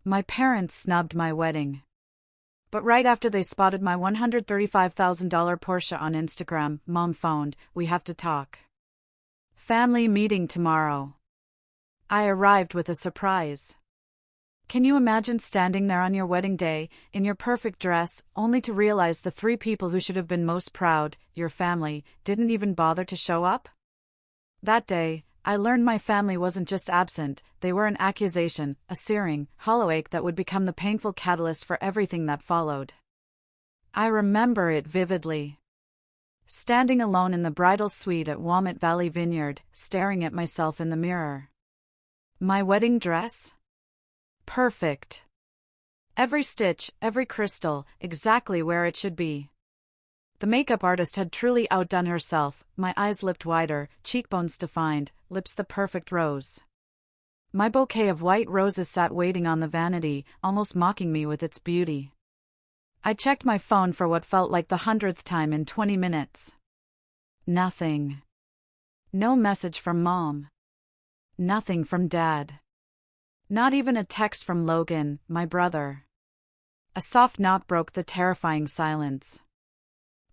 My parents snubbed my wedding. But right after they spotted my $135,000 Porsche on Instagram, Mom phoned, "We have to talk. Family meeting tomorrow." I arrived with a surprise. Can you imagine standing there on your wedding day, in your perfect dress, only to realize the three people who should have been most proud, your family, didn't even bother to show up? That day, I learned my family wasn't just absent, they were an accusation, a searing, hollow ache that would become the painful catalyst for everything that followed. I remember it vividly. Standing alone in the bridal suite at Willamette Valley Vineyard, staring at myself in the mirror. My wedding dress? Perfect. Every stitch, every crystal, exactly where it should be. The makeup artist had truly outdone herself, my eyes lipped wider, cheekbones defined, lips the perfect rose. My bouquet of white roses sat waiting on the vanity, almost mocking me with its beauty. I checked my phone for what felt like the 100th time in 20 minutes. Nothing. No message from Mom. Nothing from Dad. Not even a text from Logan, my brother. A soft knock broke the terrifying silence.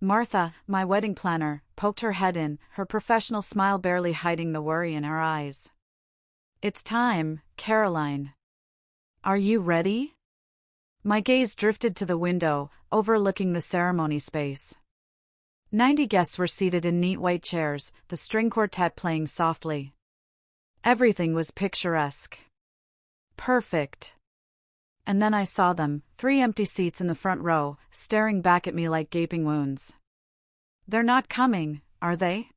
Martha, my wedding planner, poked her head in, her professional smile barely hiding the worry in her eyes. "It's time, Caroline. Are you ready?" My gaze drifted to the window, overlooking the ceremony space. 90 guests were seated in neat white chairs, the string quartet playing softly. Everything was picturesque. Perfect. And then I saw them, 3 empty seats in the front row, staring back at me like gaping wounds. "They're not coming, are they?"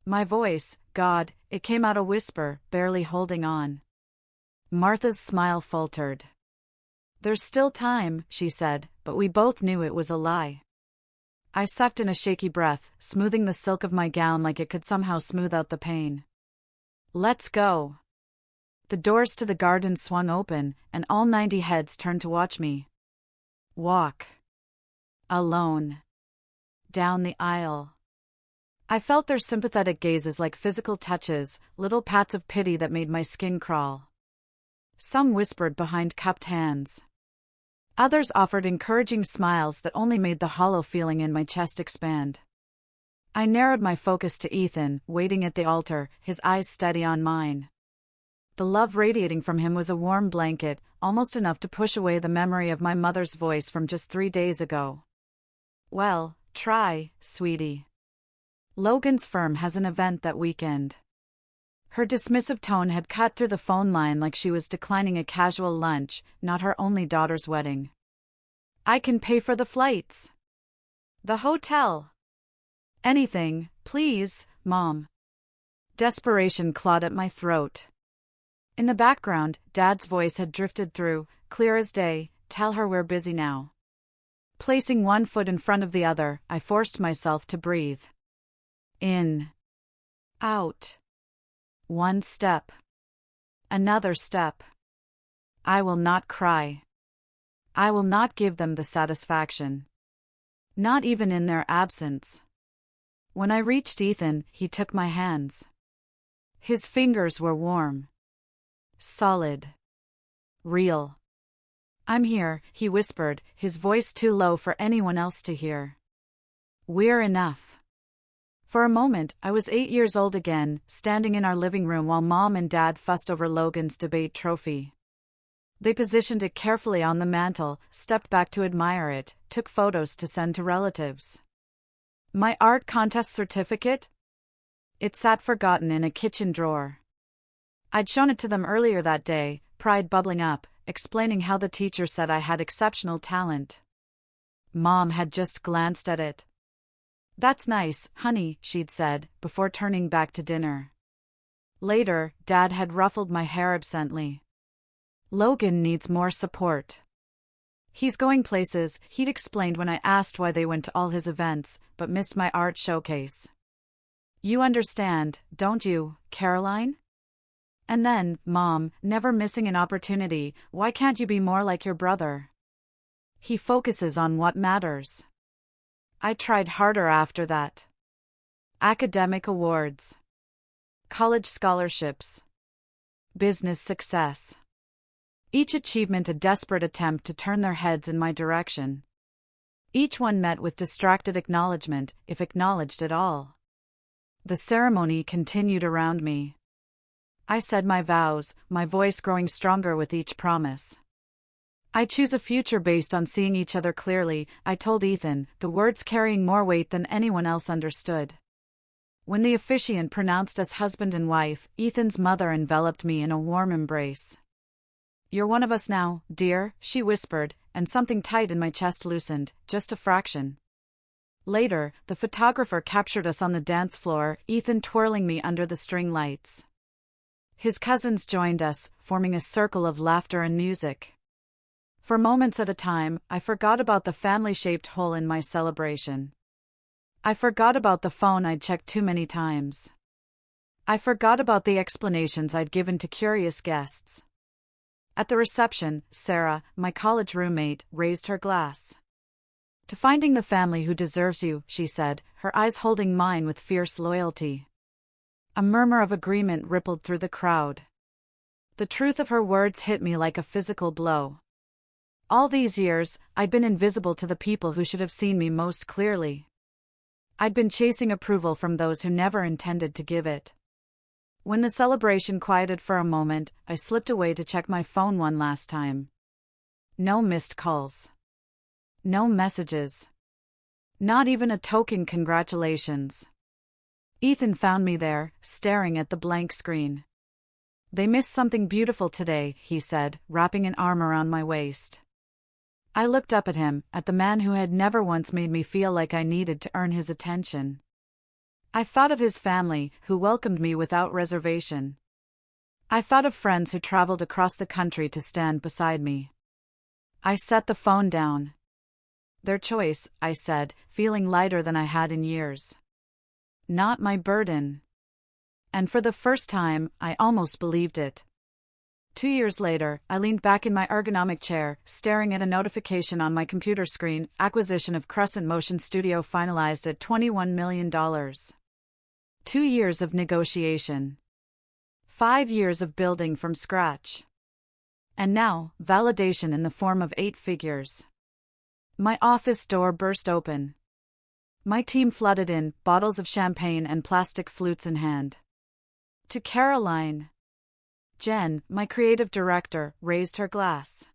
My voice, God, it came out a whisper, barely holding on. Martha's smile faltered. "There's still time," she said, but we both knew it was a lie. I sucked in a shaky breath, smoothing the silk of my gown like it could somehow smooth out the pain. "Let's go." The doors to the garden swung open, and all 90 heads turned to watch me walk. Alone. Down the aisle. I felt their sympathetic gazes like physical touches, little pats of pity that made my skin crawl. Some whispered behind cupped hands. Others offered encouraging smiles that only made the hollow feeling in my chest expand. I narrowed my focus to Ethan, waiting at the altar, his eyes steady on mine. The love radiating from him was a warm blanket, almost enough to push away the memory of my mother's voice from just 3 days ago. "Well, try, sweetie. Logan's firm has an event that weekend." Her dismissive tone had cut through the phone line like she was declining a casual lunch, not her only daughter's wedding. "I can pay for the flights. The hotel. Anything, please, Mom." Desperation clawed at my throat. In the background, Dad's voice had drifted through, clear as day, "Tell her we're busy now." Placing one foot in front of the other, I forced myself to breathe. In. Out. One step. Another step. I will not cry. I will not give them the satisfaction. Not even in their absence. When I reached Ethan, he took my hands. His fingers were warm. Solid. Real. "I'm here," he whispered, his voice too low for anyone else to hear. "We're enough." For a moment, I was 8 years old again, standing in our living room while Mom and Dad fussed over Logan's debate trophy. They positioned it carefully on the mantel, stepped back to admire it, took photos to send to relatives. My art contest certificate? It sat forgotten in a kitchen drawer. I'd shown it to them earlier that day, pride bubbling up, explaining how the teacher said I had exceptional talent. Mom had just glanced at it. "That's nice, honey," she'd said, before turning back to dinner. Later, Dad had ruffled my hair absently. "Logan needs more support. He's going places," he'd explained when I asked why they went to all his events, but missed my art showcase. "You understand, don't you, Caroline?" And then, "Mom, never missing an opportunity, why can't you be more like your brother? He focuses on what matters." I tried harder after that. Academic awards. College scholarships. Business success. Each achievement a desperate attempt to turn their heads in my direction. Each one met with distracted acknowledgement, if acknowledged at all. The ceremony continued around me. I said my vows, my voice growing stronger with each promise. I choose a future based on seeing each other clearly, I told Ethan, the words carrying more weight than anyone else understood. When the officiant pronounced us husband and wife, Ethan's mother enveloped me in a warm embrace. "You're one of us now, dear," she whispered, and something tight in my chest loosened, just a fraction. Later, the photographer captured us on the dance floor, Ethan twirling me under the string lights. His cousins joined us, forming a circle of laughter and music. For moments at a time, I forgot about the family-shaped hole in my celebration. I forgot about the phone I'd checked too many times. I forgot about the explanations I'd given to curious guests. At the reception, Sarah, my college roommate, raised her glass. "To finding the family who deserves you," she said, her eyes holding mine with fierce loyalty. A murmur of agreement rippled through the crowd. The truth of her words hit me like a physical blow. All these years, I'd been invisible to the people who should have seen me most clearly. I'd been chasing approval from those who never intended to give it. When the celebration quieted for a moment, I slipped away to check my phone one last time. No missed calls. No messages. Not even a token congratulations. Ethan found me there, staring at the blank screen. "They missed something beautiful today," he said, wrapping an arm around my waist. I looked up at him, at the man who had never once made me feel like I needed to earn his attention. I thought of his family, who welcomed me without reservation. I thought of friends who traveled across the country to stand beside me. I set the phone down. "Their choice," I said, feeling lighter than I had in years. Not my burden. And for the first time, I almost believed it. 2 years later, I leaned back in my ergonomic chair, staring at a notification on my computer screen: acquisition of Crescent Motion Studio finalized at $21 million. 2 years of negotiation. 5 years of building from scratch. And now, validation in the form of 8 figures. My office door burst open. My team flooded in, bottles of champagne and plastic flutes in hand. To Caroline. Jen, my creative director, raised her glass.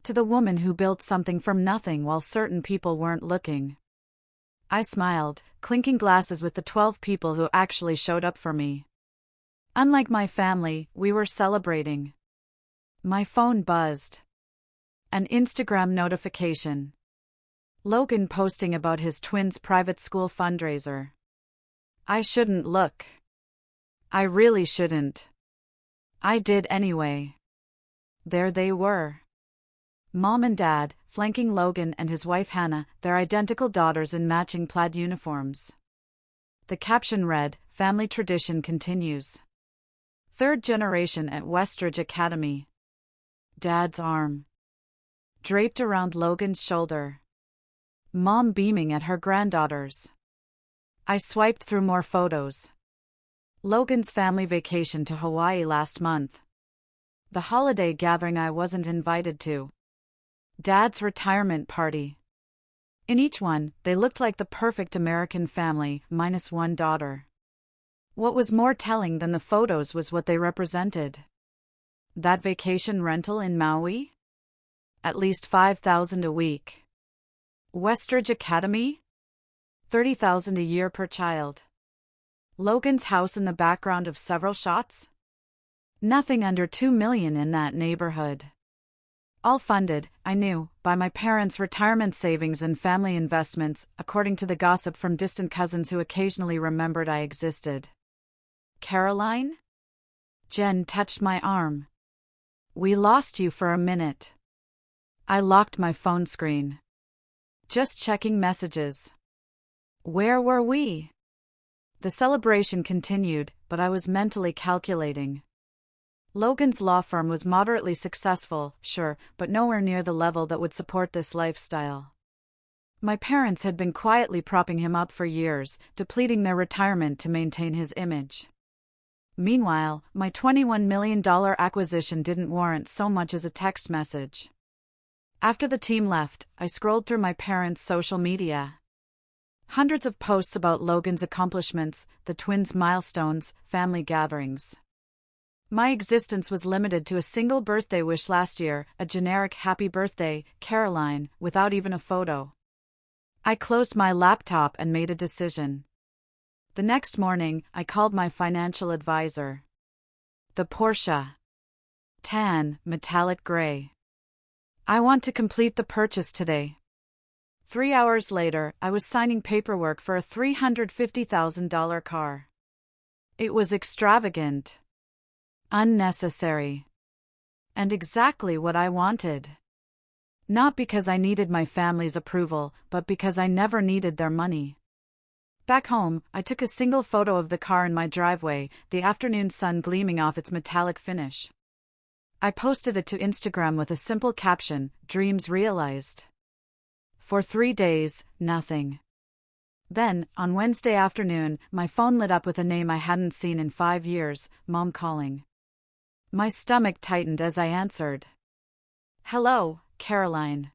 To the woman who built something from nothing while certain people weren't looking. I smiled, clinking glasses with the 12 people who actually showed up for me. Unlike my family, we were celebrating. My phone buzzed. An Instagram notification. Logan posting about his twins' private school fundraiser. I shouldn't look. I really shouldn't. I did anyway. There they were. Mom and Dad, flanking Logan and his wife Hannah, their identical daughters in matching plaid uniforms. The caption read, "Family tradition continues. 3rd generation at Westridge Academy." Dad's arm draped around Logan's shoulder. Mom beaming at her granddaughters. I swiped through more photos. Logan's family vacation to Hawaii last month. The holiday gathering I wasn't invited to. Dad's retirement party. In each one, they looked like the perfect American family, minus one daughter. What was more telling than the photos was what they represented. That vacation rental in Maui? At least $5,000 a week. Westridge Academy? $30,000 a year per child. Logan's house in the background of several shots? Nothing under $2 million in that neighborhood. All funded, I knew, by my parents' retirement savings and family investments, according to the gossip from distant cousins who occasionally remembered I existed. Caroline? Jen touched my arm. "We lost you for a minute." I locked my phone screen. Just checking messages. Where were we? The celebration continued, but I was mentally calculating. Logan's law firm was moderately successful, sure, but nowhere near the level that would support this lifestyle. My parents had been quietly propping him up for years, depleting their retirement to maintain his image. Meanwhile, my $21 million acquisition didn't warrant so much as a text message. After the team left, I scrolled through my parents' social media. Hundreds of posts about Logan's accomplishments, the twins' milestones, family gatherings. My existence was limited to a single birthday wish last year, a generic happy birthday, Caroline, without even a photo. I closed my laptop and made a decision. The next morning, I called my financial advisor. The Porsche. Tan, metallic gray. I want to complete the purchase today. 3 hours later, I was signing paperwork for a $350,000 car. It was extravagant. Unnecessary. And exactly what I wanted. Not because I needed my family's approval, but because I never needed their money. Back home, I took a single photo of the car in my driveway, the afternoon sun gleaming off its metallic finish. I posted it to Instagram with a simple caption, "Dreams realized." For 3 days, nothing. Then, on Wednesday afternoon, my phone lit up with a name I hadn't seen in 5 years, Mom calling. My stomach tightened as I answered. "Hello, Caroline."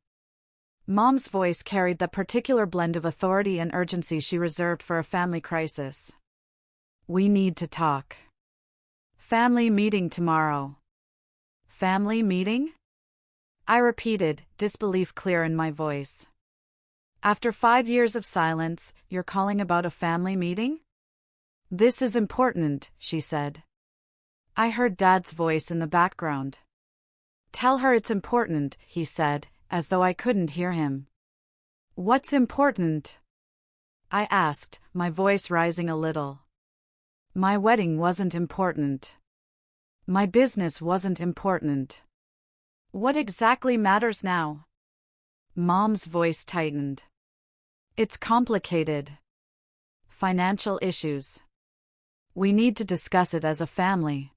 Mom's voice carried that particular blend of authority and urgency she reserved for a family crisis. "We need to talk. Family meeting tomorrow." "Family meeting?" I repeated, disbelief clear in my voice. "After 5 years of silence, you're calling about a family meeting?" "This is important," she said. I heard Dad's voice in the background. "Tell her it's important," he said, as though I couldn't hear him. "What's important?" I asked, my voice rising a little. My wedding wasn't important. My business wasn't important. What exactly matters now? Mom's voice tightened. "It's complicated. Financial issues. We need to discuss it as a family."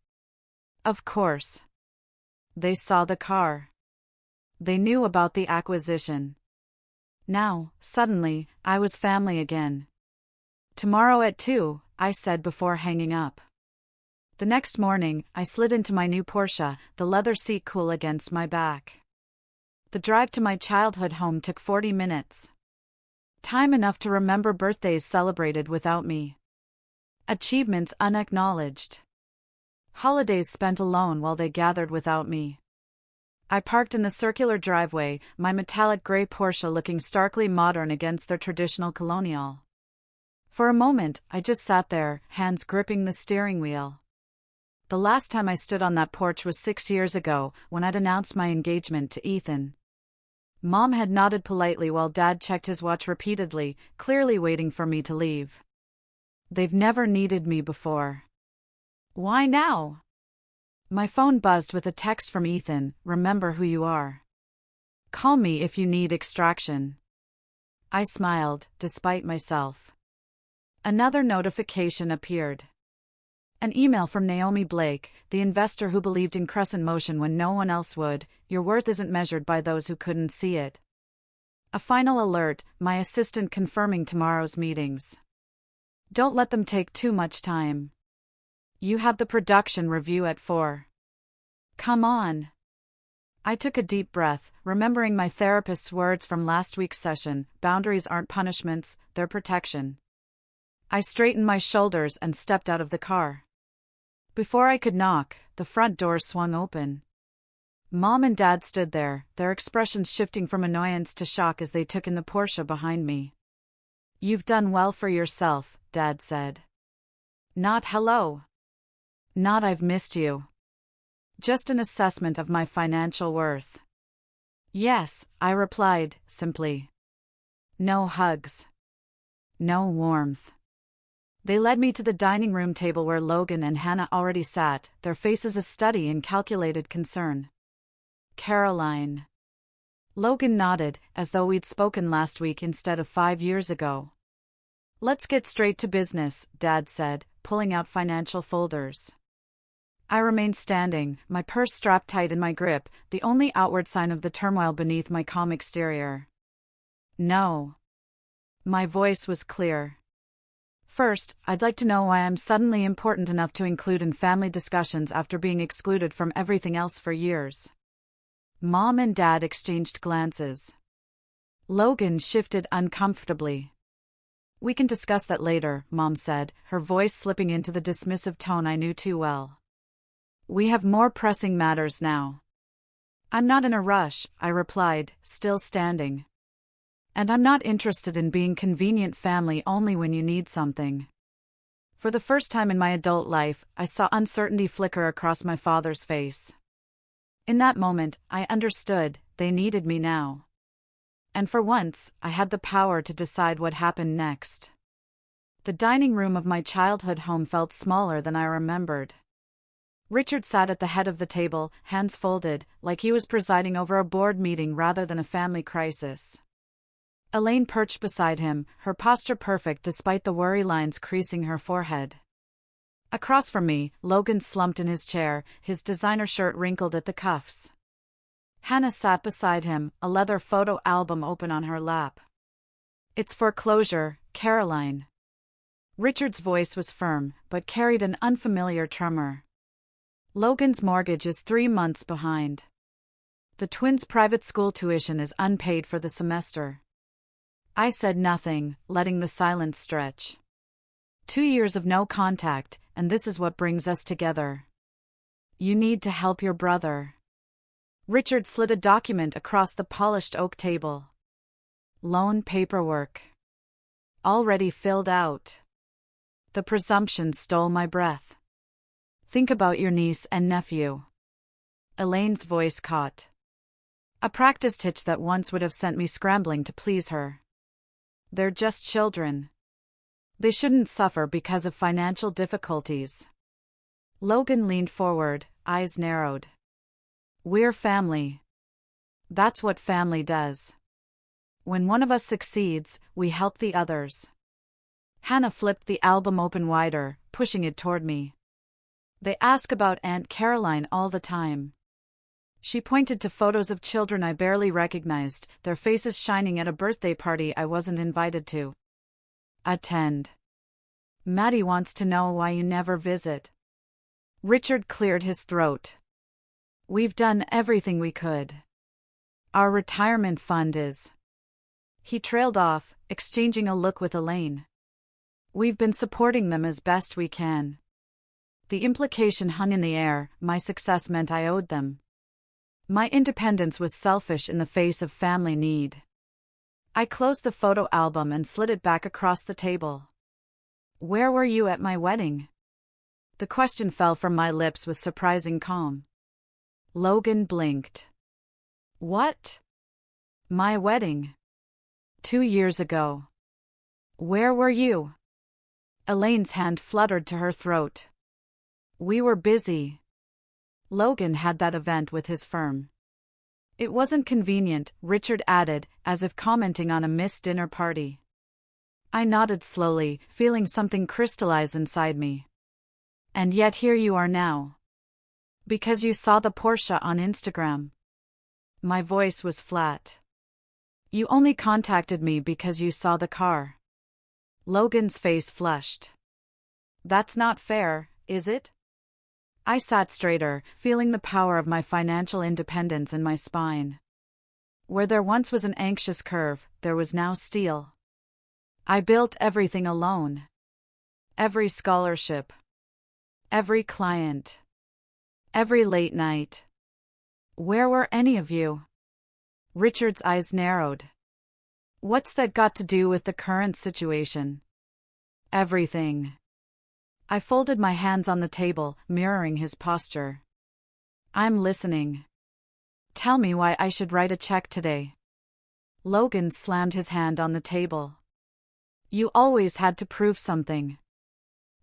Of course. They saw the car. They knew about the acquisition. Now, suddenly, I was family again. "Tomorrow at 2, I said before hanging up. The next morning, I slid into my new Porsche, the leather seat cool against my back. The drive to my childhood home took 40 minutes. Time enough to remember birthdays celebrated without me. Achievements unacknowledged. Holidays spent alone while they gathered without me. I parked in the circular driveway, my metallic gray Porsche looking starkly modern against their traditional colonial. For a moment, I just sat there, hands gripping the steering wheel. The last time I stood on that porch was 6 years ago, when I'd announced my engagement to Ethan. Mom had nodded politely while Dad checked his watch repeatedly, clearly waiting for me to leave. They've never needed me before. Why now? My phone buzzed with a text from Ethan, "Remember who you are. Call me if you need extraction." I smiled, despite myself. Another notification appeared. An email from Naomi Blake, the investor who believed in Crescent Motion when no one else would. "Your worth isn't measured by those who couldn't see it." A final alert, my assistant confirming tomorrow's meetings. "Don't let them take too much time. You have the production review at 4. Come on." I took a deep breath, remembering my therapist's words from last week's session, "Boundaries aren't punishments, they're protection." I straightened my shoulders and stepped out of the car. Before I could knock, the front door swung open. Mom and Dad stood there, their expressions shifting from annoyance to shock as they took in the Porsche behind me. "You've done well for yourself," Dad said. Not hello. Not I've missed you. Just an assessment of my financial worth. "Yes," I replied, simply. No hugs. No warmth. They led me to the dining room table where Logan and Hannah already sat, their faces a study in calculated concern. "Caroline." Logan nodded, as though we'd spoken last week instead of 5 years ago. "Let's get straight to business," Dad said, pulling out financial folders. I remained standing, my purse strapped tight in my grip, the only outward sign of the turmoil beneath my calm exterior. "No." My voice was clear. First, I'd like to know why I'm suddenly important enough to include in family discussions after being excluded from everything else for years. Mom and Dad exchanged glances. Logan shifted uncomfortably. We can discuss that later, Mom said, her voice slipping into the dismissive tone I knew too well. We have more pressing matters now. I'm not in a rush, I replied, still standing. And I'm not interested in being convenient family only when you need something. For the first time in my adult life, I saw uncertainty flicker across my father's face. In that moment, I understood, they needed me now. And for once, I had the power to decide what happened next. The dining room of my childhood home felt smaller than I remembered. Richard sat at the head of the table, hands folded, like he was presiding over a board meeting rather than a family crisis. Elaine perched beside him, her posture perfect despite the worry lines creasing her forehead. Across from me, Logan slumped in his chair, his designer shirt wrinkled at the cuffs. Hannah sat beside him, a leather photo album open on her lap. It's foreclosure, Caroline. Richard's voice was firm, but carried an unfamiliar tremor. Logan's mortgage is 3 months behind. The twins' private school tuition is unpaid for the semester. I said nothing, letting the silence stretch. 2 years of no contact, and this is what brings us together. You need to help your brother. Richard slid a document across the polished oak table. Loan paperwork. Already filled out. The presumption stole my breath. Think about your niece and nephew. Elaine's voice caught. A practiced hitch that once would have sent me scrambling to please her. They're just children. They shouldn't suffer because of financial difficulties. Logan leaned forward, eyes narrowed. We're family. That's what family does. When one of us succeeds, we help the others. Hannah flipped the album open wider, pushing it toward me. They ask about Aunt Caroline all the time. She pointed to photos of children I barely recognized, their faces shining at a birthday party I wasn't invited to attend. Maddie wants to know why you never visit. Richard cleared his throat. We've done everything we could. Our retirement fund is. He trailed off, exchanging a look with Elaine. We've been supporting them as best we can. The implication hung in the air, my success meant I owed them. My independence was selfish in the face of family need. I closed the photo album and slid it back across the table. Where were you at my wedding? The question fell from my lips with surprising calm. Logan blinked. What? My wedding. 2 years ago. Where were you? Elaine's hand fluttered to her throat. We were busy. Logan had that event with his firm. It wasn't convenient, Richard added, as if commenting on a missed dinner party. I nodded slowly, feeling something crystallize inside me. And yet here you are now. Because you saw the Porsche on Instagram. My voice was flat. You only contacted me because you saw the car. Logan's face flushed. That's not fair, is it? I sat straighter, feeling the power of my financial independence in my spine. Where there once was an anxious curve, there was now steel. I built everything alone. Every scholarship. Every client. Every late night. Where were any of you? Richard's eyes narrowed. What's that got to do with the current situation? Everything. I folded my hands on the table, mirroring his posture. I'm listening. Tell me why I should write a check today. Logan slammed his hand on the table. You always had to prove something.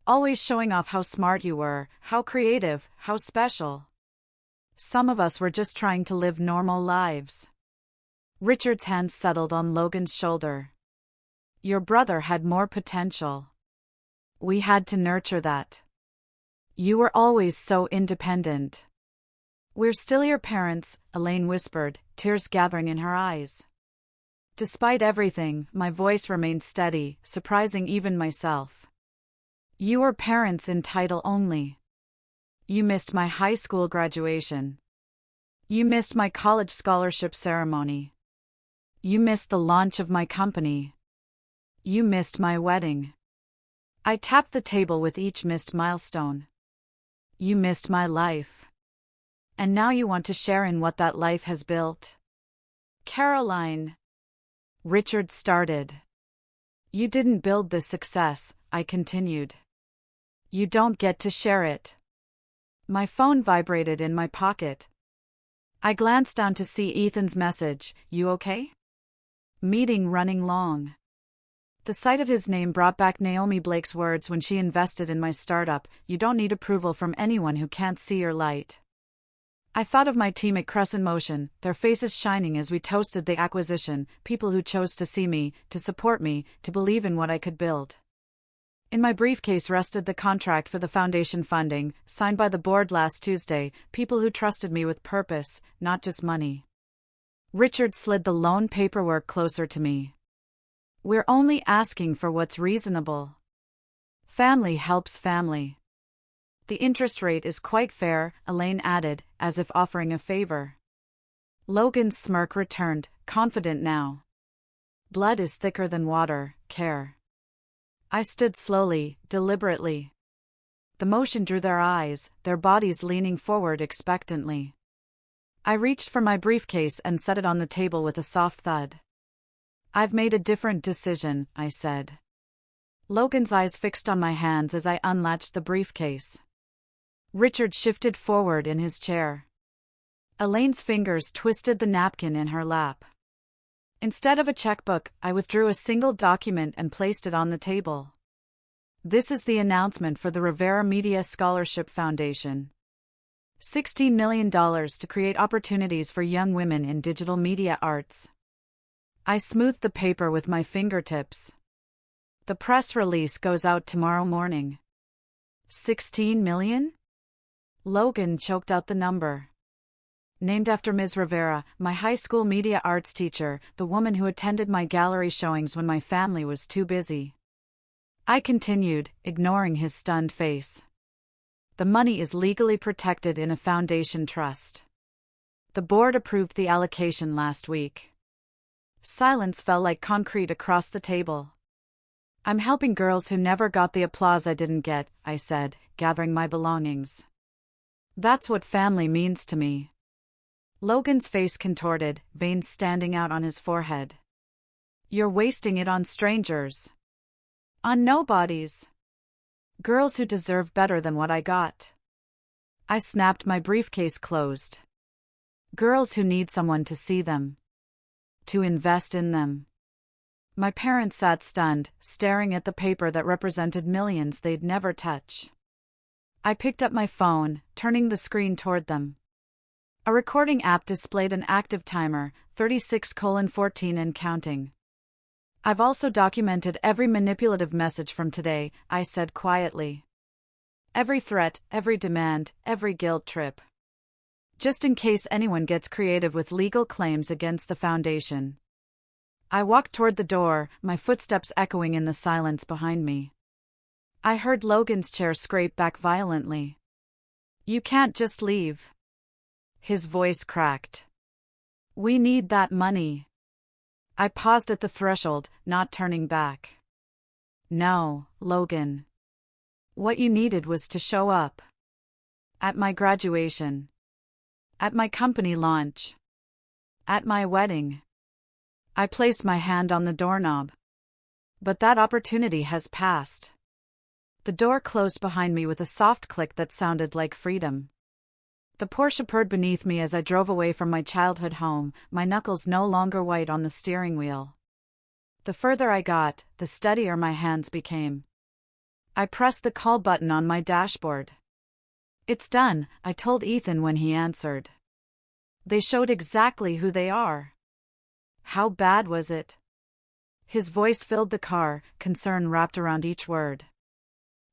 Always showing off how smart you were, how creative, how special. Some of us were just trying to live normal lives. Richard's hand settled on Logan's shoulder. Your brother had more potential. We had to nurture that. You were always so independent. We're still your parents, Elaine whispered, tears gathering in her eyes. Despite everything, my voice remained steady, surprising even myself. You were parents in title only. You missed my high school graduation. You missed my college scholarship ceremony. You missed the launch of my company. You missed my wedding. I tapped the table with each missed milestone. You missed my life. And now you want to share in what that life has built? Caroline. Richard started. You didn't build this success, I continued. You don't get to share it. My phone vibrated in my pocket. I glanced down to see Ethan's message, "You okay?" Meeting running long. The sight of his name brought back Naomi Blake's words when she invested in my startup, "You don't need approval from anyone who can't see your light." I thought of my team at Crescent Motion, their faces shining as we toasted the acquisition, people who chose to see me, to support me, to believe in what I could build. In my briefcase rested the contract for the foundation funding, signed by the board last Tuesday, people who trusted me with purpose, not just money. Richard slid the loan paperwork closer to me. We're only asking for what's reasonable. Family helps family. The interest rate is quite fair, Elaine added, as if offering a favor. Logan's smirk returned, confident now. Blood is thicker than water, care. I stood slowly, deliberately. The motion drew their eyes, their bodies leaning forward expectantly. I reached for my briefcase and set it on the table with a soft thud. I've made a different decision, I said. Logan's eyes fixed on my hands as I unlatched the briefcase. Richard shifted forward in his chair. Elaine's fingers twisted the napkin in her lap. Instead of a checkbook, I withdrew a single document and placed it on the table. This is the announcement for the Rivera Media Scholarship Foundation. $16 million to create opportunities for young women in digital media arts. I smoothed the paper with my fingertips. The press release goes out tomorrow morning. 16 million? Logan choked out the number. Named after Ms. Rivera, my high school media arts teacher, the woman who attended my gallery showings when my family was too busy. I continued, ignoring his stunned face. The money is legally protected in a foundation trust. The board approved the allocation last week. Silence fell like concrete across the table. I'm helping girls who never got the applause I didn't get, I said, gathering my belongings. That's what family means to me. Logan's face contorted, veins standing out on his forehead. You're wasting it on strangers. On nobodies. Girls who deserve better than what I got. I snapped my briefcase closed. Girls who need someone to see them. To invest in them. My parents sat stunned, staring at the paper that represented millions they'd never touch. I picked up my phone, turning the screen toward them. A recording app displayed an active timer, 36:14 and counting. I've also documented every manipulative message from today, I said quietly. Every threat, every demand, every guilt trip. Just in case anyone gets creative with legal claims against the foundation. I walked toward the door, my footsteps echoing in the silence behind me. I heard Logan's chair scrape back violently. You can't just leave. His voice cracked. We need that money. I paused at the threshold, not turning back. No, Logan. What you needed was to show up. At my graduation. At my company launch. At my wedding. I placed my hand on the doorknob. But that opportunity has passed. The door closed behind me with a soft click that sounded like freedom. The Porsche purred beneath me as I drove away from my childhood home, my knuckles no longer white on the steering wheel. The further I got, the steadier my hands became. I pressed the call button on my dashboard. It's done, I told Ethan when he answered. They showed exactly who they are. How bad was it? His voice filled the car, concern wrapped around each word.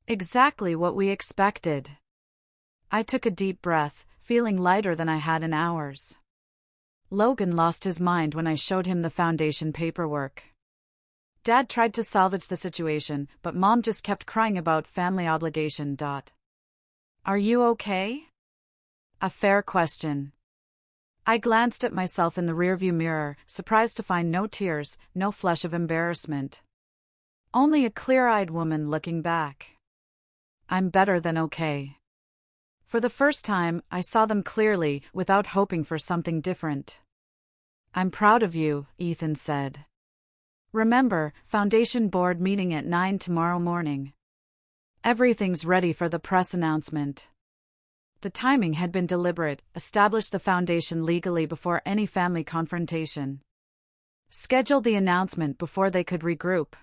Exactly what we expected. I took a deep breath, feeling lighter than I had in hours. Logan lost his mind when I showed him the foundation paperwork. Dad tried to salvage the situation, but Mom just kept crying about family obligation. Are you okay? A fair question. I glanced at myself in the rearview mirror, surprised to find no tears, no flush of embarrassment. Only a clear-eyed woman looking back. I'm better than okay. For the first time, I saw them clearly, without hoping for something different. I'm proud of you, Ethan said. Remember, Foundation Board meeting at 9 tomorrow morning. Everything's ready for the press announcement. The timing had been deliberate, established the foundation legally before any family confrontation. Scheduled the announcement before they could regroup.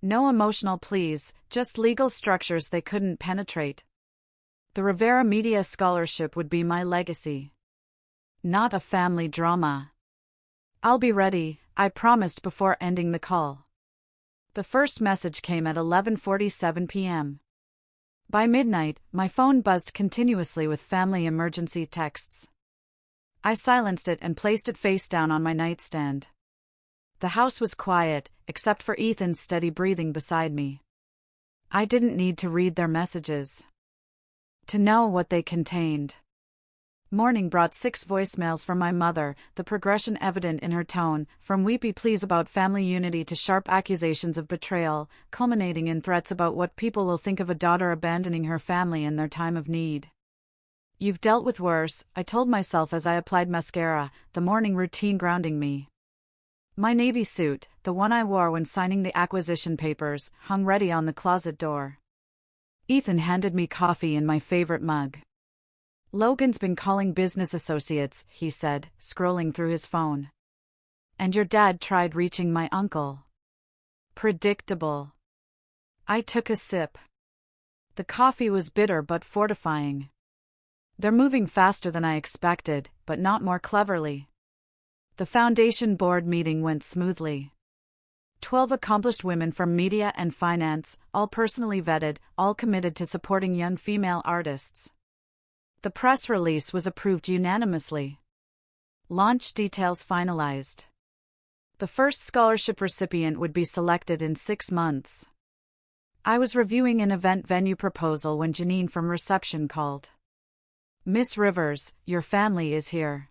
No emotional pleas, just legal structures they couldn't penetrate. The Rivera Media Scholarship would be my legacy. Not a family drama. I'll be ready, I promised before ending the call. The first message came at 11:47 p.m. By midnight, my phone buzzed continuously with family emergency texts. I silenced it and placed it face down on my nightstand. The house was quiet, except for Ethan's steady breathing beside me. I didn't need to read their messages to know what they contained. Morning brought 6 voicemails from my mother, the progression evident in her tone, from weepy pleas about family unity to sharp accusations of betrayal, culminating in threats about what people will think of a daughter abandoning her family in their time of need. You've dealt with worse, I told myself as I applied mascara, the morning routine grounding me. My navy suit, the one I wore when signing the acquisition papers, hung ready on the closet door. Ethan handed me coffee in my favorite mug. Logan's been calling business associates, he said, scrolling through his phone. And your dad tried reaching my uncle. Predictable. I took a sip. The coffee was bitter but fortifying. They're moving faster than I expected, but not more cleverly. The Foundation Board meeting went smoothly. 12 accomplished women from media and finance, all personally vetted, all committed to supporting young female artists. The press release was approved unanimously. Launch details finalized. The first scholarship recipient would be selected in 6 months. I was reviewing an event venue proposal when Janine from reception called. Miss Rivers, your family is here.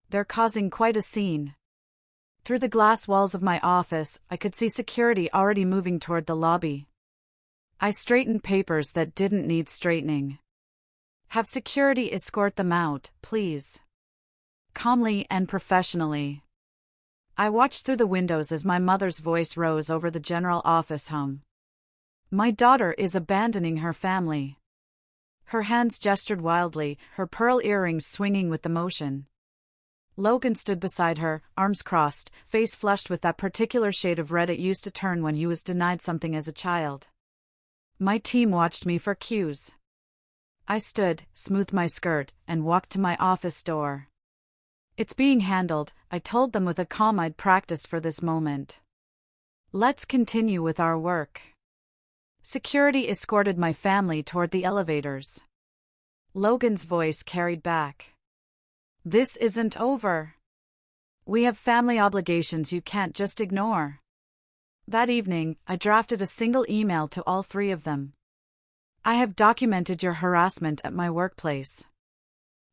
They're causing quite a scene. Through the glass walls of my office, I could see security already moving toward the lobby. I straightened papers that didn't need straightening. Have security escort them out, please. Calmly and professionally. I watched through the windows as my mother's voice rose over the general office hum. My daughter is abandoning her family. Her hands gestured wildly, her pearl earrings swinging with the motion. Logan stood beside her, arms crossed, face flushed with that particular shade of red it used to turn when he was denied something as a child. My team watched me for cues. I stood, smoothed my skirt, and walked to my office door. It's being handled, I told them with a calm I'd practiced for this moment. Let's continue with our work. Security escorted my family toward the elevators. Logan's voice carried back. This isn't over. We have family obligations you can't just ignore. That evening, I drafted a single email to all 3 of them. I have documented your harassment at my workplace.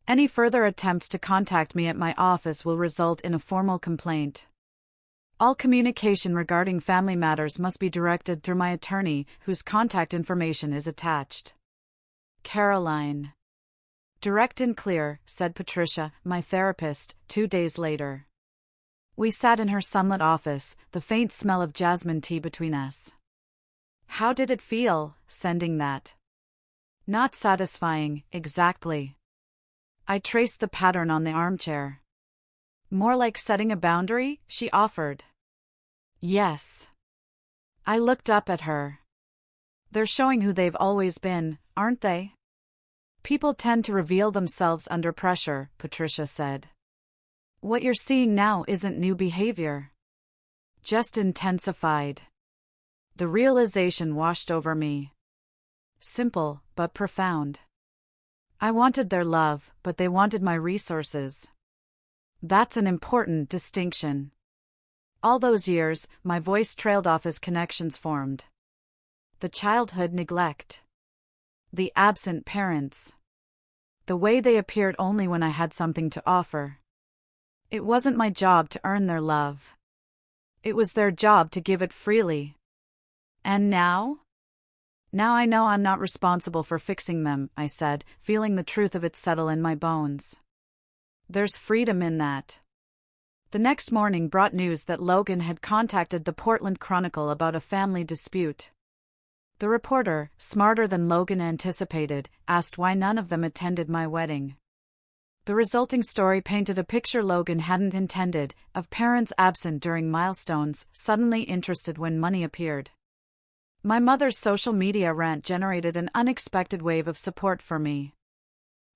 Any further attempts to contact me at my office will result in a formal complaint. All communication regarding family matters must be directed through my attorney, whose contact information is attached. Caroline. Direct and clear, said Patricia, my therapist, 2 days later. We sat in her sunlit office, the faint smell of jasmine tea between us. How did it feel, sending that? Not satisfying, exactly. I traced the pattern on the armchair. More like setting a boundary, she offered. Yes. I looked up at her. They're showing who they've always been, aren't they? People tend to reveal themselves under pressure, Patricia said. What you're seeing now isn't new behavior. Just intensified. The realization washed over me. Simple, but profound. I wanted their love, but they wanted my resources. That's an important distinction. All those years, my voice trailed off as connections formed. The childhood neglect. The absent parents. The way they appeared only when I had something to offer. It wasn't my job to earn their love. It was their job to give it freely. And now? Now I know I'm not responsible for fixing them, I said, feeling the truth of it settle in my bones. There's freedom in that. The next morning brought news that Logan had contacted the Portland Chronicle about a family dispute. The reporter, smarter than Logan anticipated, asked why none of them attended my wedding. The resulting story painted a picture Logan hadn't intended, of parents absent during milestones, suddenly interested when money appeared. My mother's social media rant generated an unexpected wave of support for me.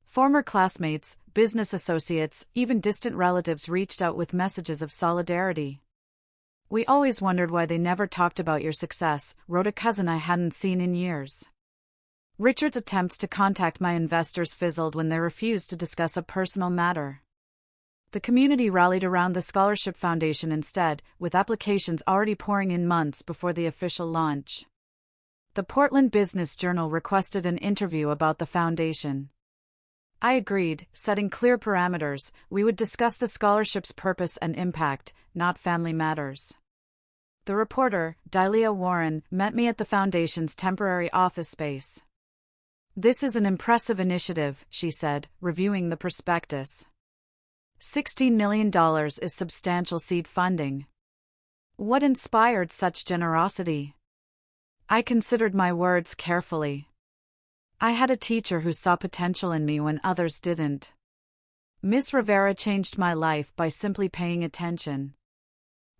Former classmates, business associates, even distant relatives reached out with messages of solidarity. We always wondered why they never talked about your success, wrote a cousin I hadn't seen in years. Richard's attempts to contact my investors fizzled when they refused to discuss a personal matter. The community rallied around the Scholarship Foundation instead, with applications already pouring in months before the official launch. The Portland Business Journal requested an interview about the foundation. I agreed, setting clear parameters. We would discuss the scholarship's purpose and impact, not family matters. The reporter, Delia Warren, met me at the foundation's temporary office space. This is an impressive initiative, she said, reviewing the prospectus. $16 million is substantial seed funding. What inspired such generosity? I considered my words carefully. I had a teacher who saw potential in me when others didn't. Miss Rivera changed my life by simply paying attention.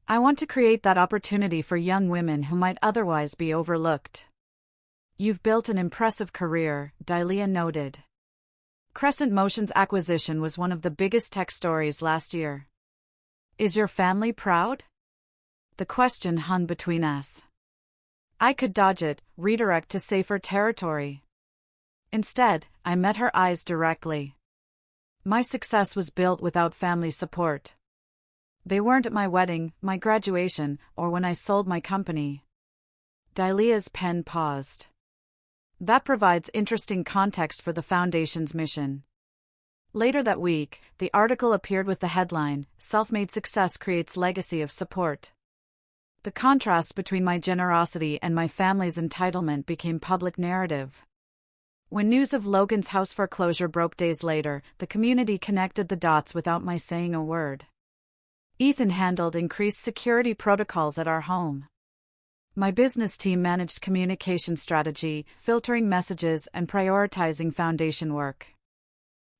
I want to create that opportunity for young women who might otherwise be overlooked. You've built an impressive career, Delia noted. Crescent Motion's acquisition was one of the biggest tech stories last year. Is your family proud? The question hung between us. I could dodge it, redirect to safer territory. Instead, I met her eyes directly. My success was built without family support. They weren't at my wedding, my graduation, or when I sold my company. Delia's pen paused. That provides interesting context for the foundation's mission. Later that week, the article appeared with the headline, "Self-Made Success Creates Legacy of Support." The contrast between my generosity and my family's entitlement became public narrative. When news of Logan's house foreclosure broke days later, the community connected the dots without my saying a word. Ethan handled increased security protocols at our home. My business team managed communication strategy, filtering messages and prioritizing foundation work.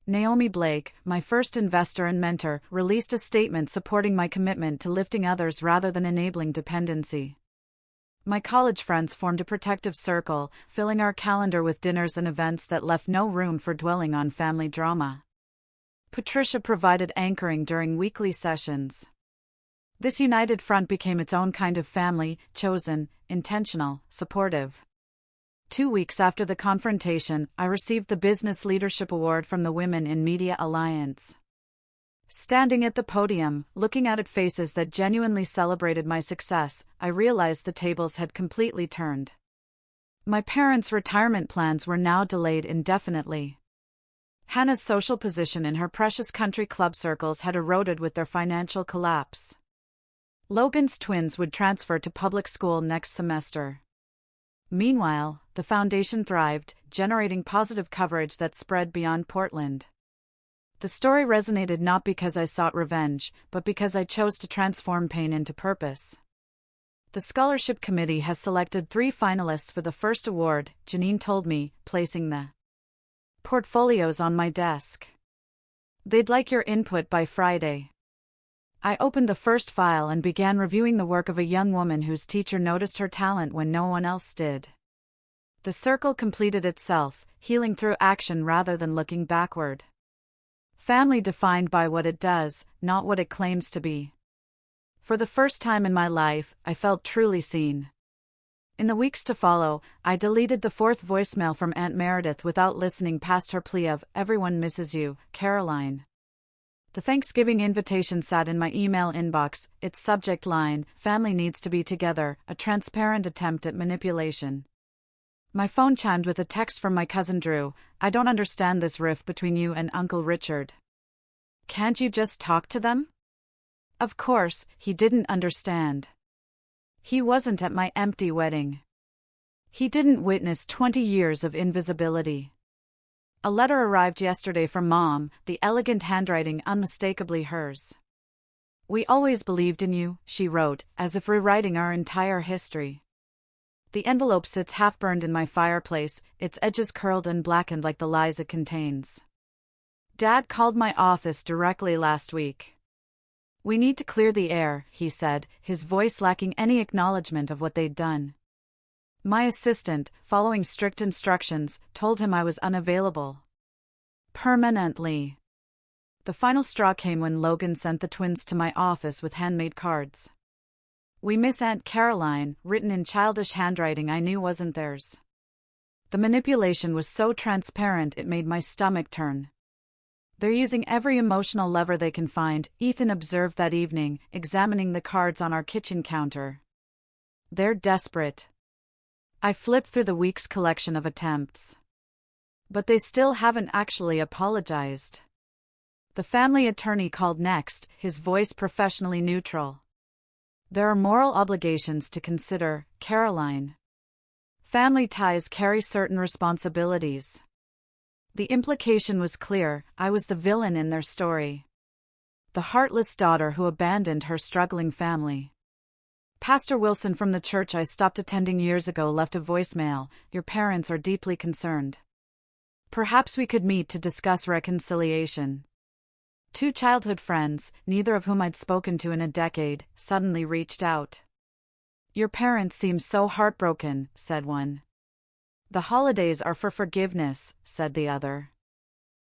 Naomi Blake, my first investor and mentor, released a statement supporting my commitment to lifting others rather than enabling dependency. My college friends formed a protective circle, filling our calendar with dinners and events that left no room for dwelling on family drama. Patricia provided anchoring during weekly sessions. This united front became its own kind of family, chosen, intentional, supportive. 2 weeks after the confrontation, I received the Business Leadership Award from the Women in Media Alliance. Standing at the podium, looking out at faces that genuinely celebrated my success, I realized the tables had completely turned. My parents' retirement plans were now delayed indefinitely. Hannah's social position in her precious country club circles had eroded with their financial collapse. Logan's twins would transfer to public school next semester. Meanwhile, the foundation thrived, generating positive coverage that spread beyond Portland. The story resonated not because I sought revenge, but because I chose to transform pain into purpose. The scholarship committee has selected 3 finalists for the first award, Janine told me, placing the portfolios on my desk. They'd like your input by Friday. I opened the first file and began reviewing the work of a young woman whose teacher noticed her talent when no one else did. The circle completed itself, healing through action rather than looking backward. Family defined by what it does, not what it claims to be. For the first time in my life, I felt truly seen. In the weeks to follow, I deleted the 4th voicemail from Aunt Meredith without listening past her plea of, "Everyone misses you, Caroline." The Thanksgiving invitation sat in my email inbox, its subject line, "Family needs to be together," a transparent attempt at manipulation. My phone chimed with a text from my cousin Drew. "I don't understand this rift between you and Uncle Richard. Can't you just talk to them?" Of course, he didn't understand. He wasn't at my empty wedding. He didn't witness 20 years of invisibility. A letter arrived yesterday from Mom, the elegant handwriting unmistakably hers. "We always believed in you," she wrote, as if rewriting our entire history. The envelope sits half-burned in my fireplace, its edges curled and blackened like the lies it contains. "Dad called my office directly last week. We need to clear the air," he said, his voice lacking any acknowledgement of what they'd done. My assistant, following strict instructions, told him I was unavailable. Permanently. The final straw came when Logan sent the twins to my office with handmade cards. "We miss Aunt Caroline," written in childish handwriting I knew wasn't theirs. The manipulation was so transparent it made my stomach turn. "They're using every emotional lever they can find," Ethan observed that evening, examining the cards on our kitchen counter. "They're desperate." I flipped through the week's collection of attempts. But they still haven't actually apologized. The family attorney called next, his voice professionally neutral. "There are moral obligations to consider, Caroline. Family ties carry certain responsibilities." The implication was clear: I was the villain in their story. The heartless daughter who abandoned her struggling family. Pastor Wilson from the church I stopped attending years ago left a voicemail. "Your parents are deeply concerned. Perhaps we could meet to discuss reconciliation." Two childhood friends, neither of whom I'd spoken to in a decade, suddenly reached out. "Your parents seem so heartbroken," said one. "The holidays are for forgiveness," said the other.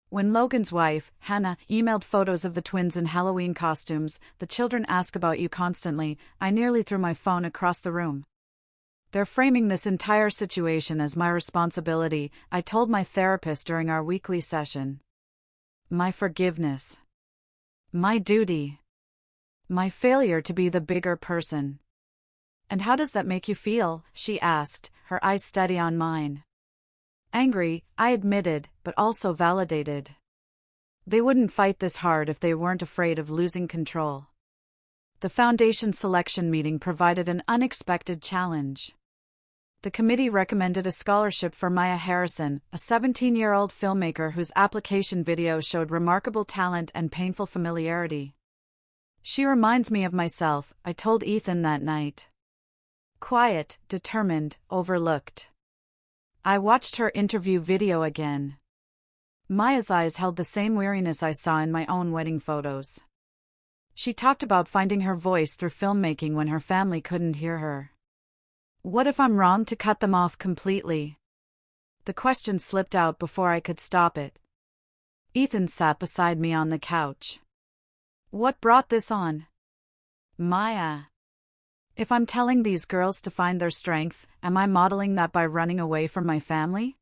When Logan's wife, Hannah, emailed photos of the twins in Halloween costumes, "The children ask about you constantly," I nearly threw my phone across the room. "They're framing this entire situation as my responsibility," I told my therapist during our weekly session. "My forgiveness. My duty. My failure to be the bigger person." "And how does that make you feel?" she asked, her eyes steady on mine. "Angry," I admitted, but also validated. They wouldn't fight this hard if they weren't afraid of losing control. The foundation selection meeting provided an unexpected challenge. The committee recommended a scholarship for Maya Harrison, a 17-year-old filmmaker whose application video showed remarkable talent and painful familiarity. "She reminds me of myself," I told Ethan that night. Quiet, determined, overlooked. I watched her interview video again. Maya's eyes held the same weariness I saw in my own wedding photos. She talked about finding her voice through filmmaking when her family couldn't hear her. "What if I'm wrong to cut them off completely?" The question slipped out before I could stop it. Ethan sat beside me on the couch. "What brought this on?" "Maya. If I'm telling these girls to find their strength, am I modeling that by running away from my family?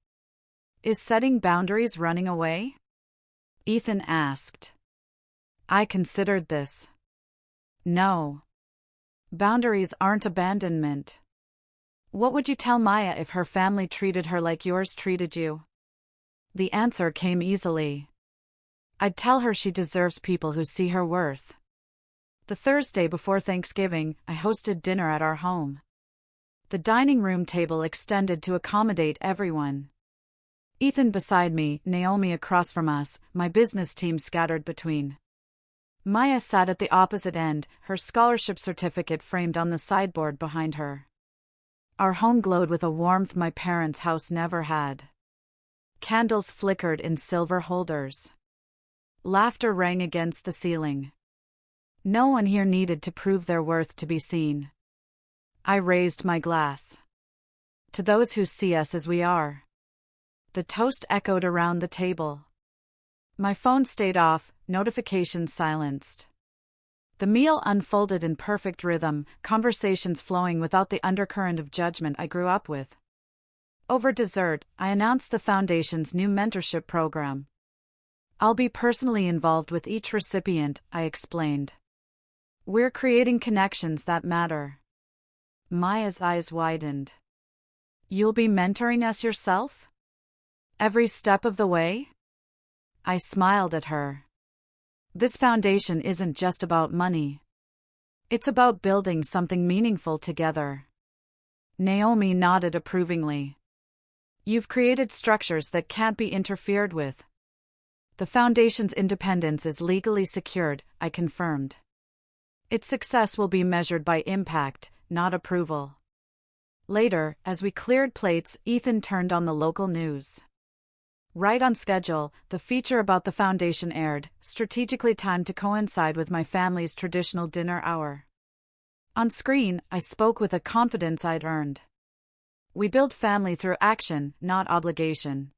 Is setting boundaries running away?" Ethan asked. I considered this. No. Boundaries aren't abandonment. "What would you tell Maya if her family treated her like yours treated you?" The answer came easily. I'd tell her she deserves people who see her worth. The Thursday before Thanksgiving, I hosted dinner at our home. The dining room table extended to accommodate everyone. Ethan beside me, Naomi across from us, my business team scattered between. Maya sat at the opposite end, her scholarship certificate framed on the sideboard behind her. Our home glowed with a warmth my parents' house never had. Candles flickered in silver holders. Laughter rang against the ceiling. No one here needed to prove their worth to be seen. I raised my glass. To those who see us as we are. The toast echoed around the table. My phone stayed off, notifications silenced. The meal unfolded in perfect rhythm, conversations flowing without the undercurrent of judgment I grew up with. Over dessert, I announced the Foundation's new mentorship program. I'll be personally involved with each recipient, I explained. We're creating connections that matter. Maya's eyes widened. You'll be mentoring us yourself? Every step of the way? I smiled at her. This foundation isn't just about money. It's about building something meaningful together. Naomi nodded approvingly. You've created structures that can't be interfered with. The foundation's independence is legally secured, I confirmed. Its success will be measured by impact, not approval. Later, as we cleared plates, Ethan turned on the local news. Right on schedule, the feature about the foundation aired, strategically timed to coincide with my family's traditional dinner hour. On screen, I spoke with a confidence I'd earned. We build family through action, not obligation.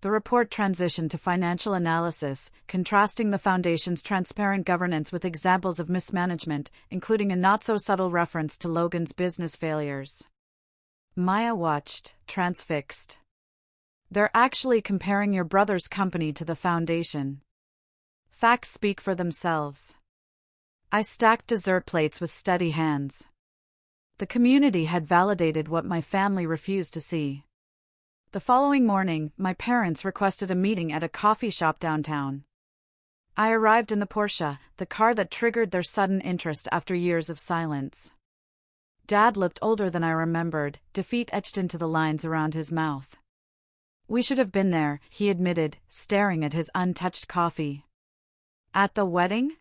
The report transitioned to financial analysis, contrasting the foundation's transparent governance with examples of mismanagement, including a not-so-subtle reference to Logan's business failures. Maya watched, transfixed. They're actually comparing your brother's company to the foundation. Facts speak for themselves. I stacked dessert plates with steady hands. The community had validated what my family refused to see. The following morning, my parents requested a meeting at a coffee shop downtown. I arrived in the Porsche, the car that triggered their sudden interest after years of silence. Dad looked older than I remembered, defeat etched into the lines around his mouth. We should have been there, he admitted, staring at his untouched coffee. At the wedding?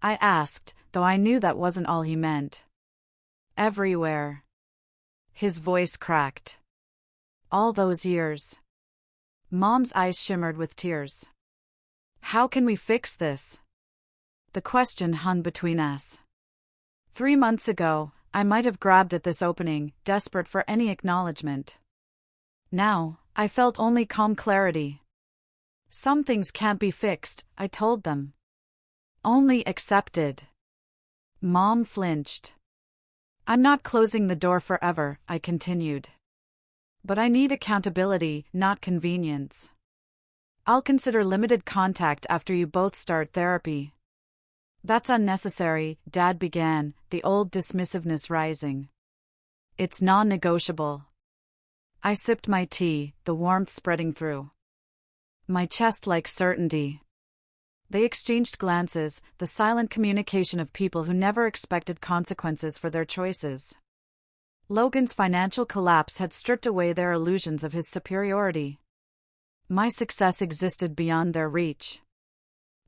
I asked, though I knew that wasn't all he meant. Everywhere. His voice cracked. All those years. Mom's eyes shimmered with tears. How can we fix this? The question hung between us. 3 months ago, I might have grabbed at this opening, desperate for any acknowledgement. Now, I felt only calm clarity. Some things can't be fixed, I told them. Only accepted. Mom flinched. I'm not closing the door forever, I continued. But I need accountability, not convenience. I'll consider limited contact after you both start therapy. That's unnecessary, Dad began, the old dismissiveness rising. It's non-negotiable. I sipped my tea, the warmth spreading through my chest like certainty. They exchanged glances, the silent communication of people who never expected consequences for their choices. Logan's financial collapse had stripped away their illusions of his superiority. My success existed beyond their reach.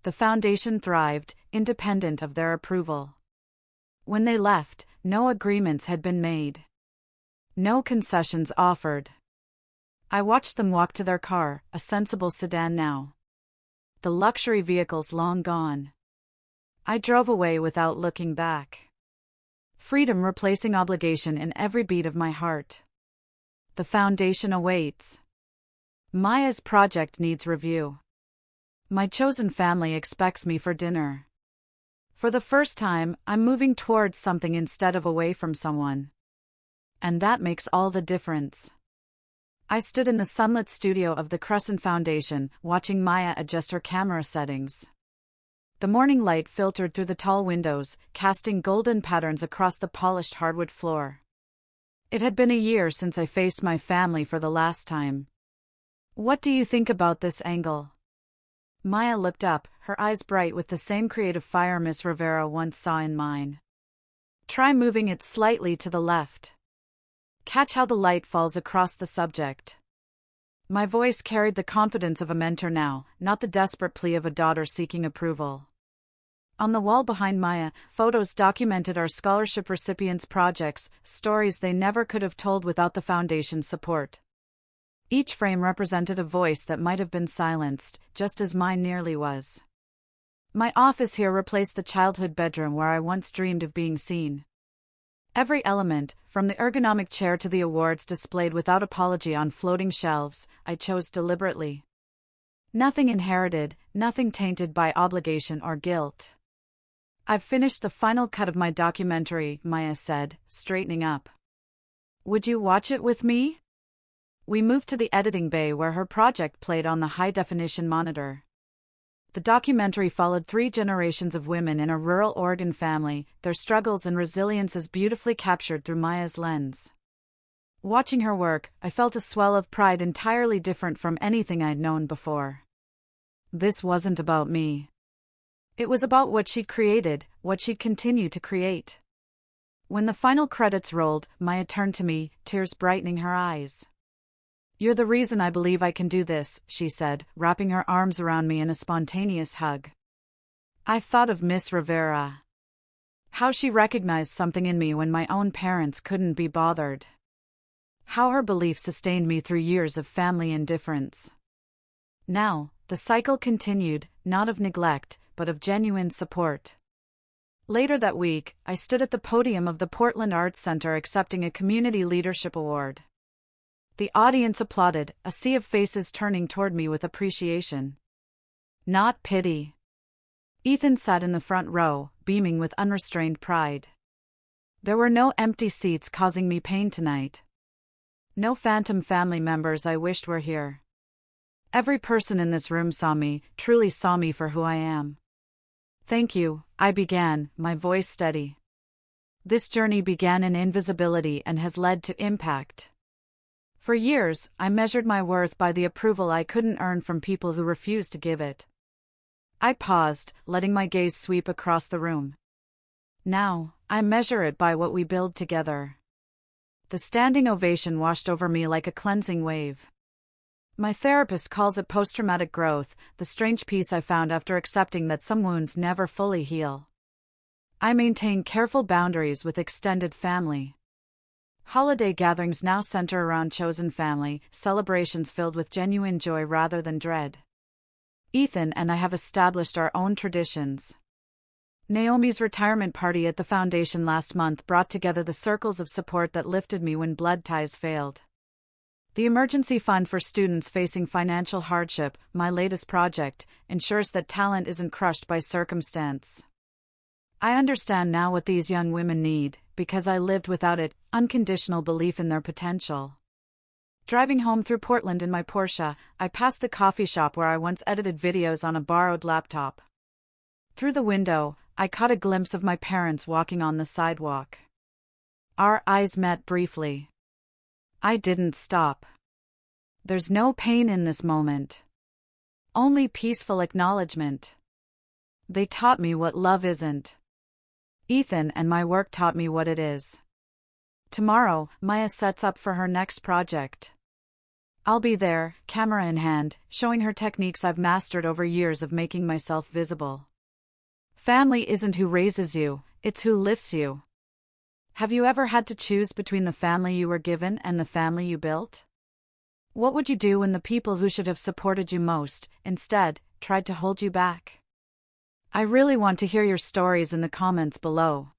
The foundation thrived, independent of their approval. When they left, no agreements had been made. No concessions offered. I watched them walk to their car, a sensible sedan now. The luxury vehicles long gone. I drove away without looking back. Freedom replacing obligation in every beat of my heart. The foundation awaits. Maya's project needs review. My chosen family expects me for dinner. For the first time, I'm moving towards something instead of away from someone. And that makes all the difference. I stood in the sunlit studio of the Crescent Foundation, watching Maya adjust her camera settings. The morning light filtered through the tall windows, casting golden patterns across the polished hardwood floor. It had been a year since I faced my family for the last time. What do you think about this angle? Maya looked up, her eyes bright with the same creative fire Miss Rivera once saw in mine. Try moving it slightly to the left. Catch how the light falls across the subject. My voice carried the confidence of a mentor now, not the desperate plea of a daughter seeking approval. On the wall behind Maya, photos documented our scholarship recipients' projects, stories they never could have told without the foundation's support. Each frame represented a voice that might have been silenced, just as mine nearly was. My office here replaced the childhood bedroom where I once dreamed of being seen. Every element, from the ergonomic chair to the awards displayed without apology on floating shelves, I chose deliberately. Nothing inherited, nothing tainted by obligation or guilt. I've finished the final cut of my documentary, Maya said, straightening up. Would you watch it with me? We moved to the editing bay where her project played on the high-definition monitor. The documentary followed 3 generations of women in a rural Oregon family, their struggles and resilience is beautifully captured through Maya's lens. Watching her work, I felt a swell of pride entirely different from anything I'd known before. This wasn't about me. It was about what she'd created, what she'd continue to create. When the final credits rolled, Maya turned to me, tears brightening her eyes. "You're the reason I believe I can do this," she said, wrapping her arms around me in a spontaneous hug. I thought of Miss Rivera. How she recognized something in me when my own parents couldn't be bothered. How her belief sustained me through years of family indifference. Now, the cycle continued, not of neglect, but of genuine support. Later that week, I stood at the podium of the Portland Arts Center accepting a Community Leadership Award. The audience applauded, a sea of faces turning toward me with appreciation. Not pity. Ethan sat in the front row, beaming with unrestrained pride. There were no empty seats causing me pain tonight. No phantom family members I wished were here. Every person in this room saw me, truly saw me for who I am. "Thank you," I began, my voice steady. "This journey began in invisibility and has led to impact. For years, I measured my worth by the approval I couldn't earn from people who refused to give it." I paused, letting my gaze sweep across the room. "Now, I measure it by what we build together." The standing ovation washed over me like a cleansing wave. My therapist calls it post-traumatic growth, the strange peace I found after accepting that some wounds never fully heal. I maintain careful boundaries with extended family. Holiday gatherings now center around chosen family, celebrations filled with genuine joy rather than dread. Ethan and I have established our own traditions. Naomi's retirement party at the foundation last month brought together the circles of support that lifted me when blood ties failed. The emergency fund for students facing financial hardship, my latest project, ensures that talent isn't crushed by circumstance. I understand now what these young women need, because I lived without it, unconditional belief in their potential. Driving home through Portland in my Porsche, I passed the coffee shop where I once edited videos on a borrowed laptop. Through the window, I caught a glimpse of my parents walking on the sidewalk. Our eyes met briefly. I didn't stop. There's no pain in this moment. Only peaceful acknowledgement. They taught me what love isn't. Ethan and my work taught me what it is. Tomorrow, Maya sets up for her next project. I'll be there, camera in hand, showing her techniques I've mastered over years of making myself visible. Family isn't who raises you, it's who lifts you. Have you ever had to choose between the family you were given and the family you built? What would you do when the people who should have supported you most, instead, tried to hold you back? I really want to hear your stories in the comments below.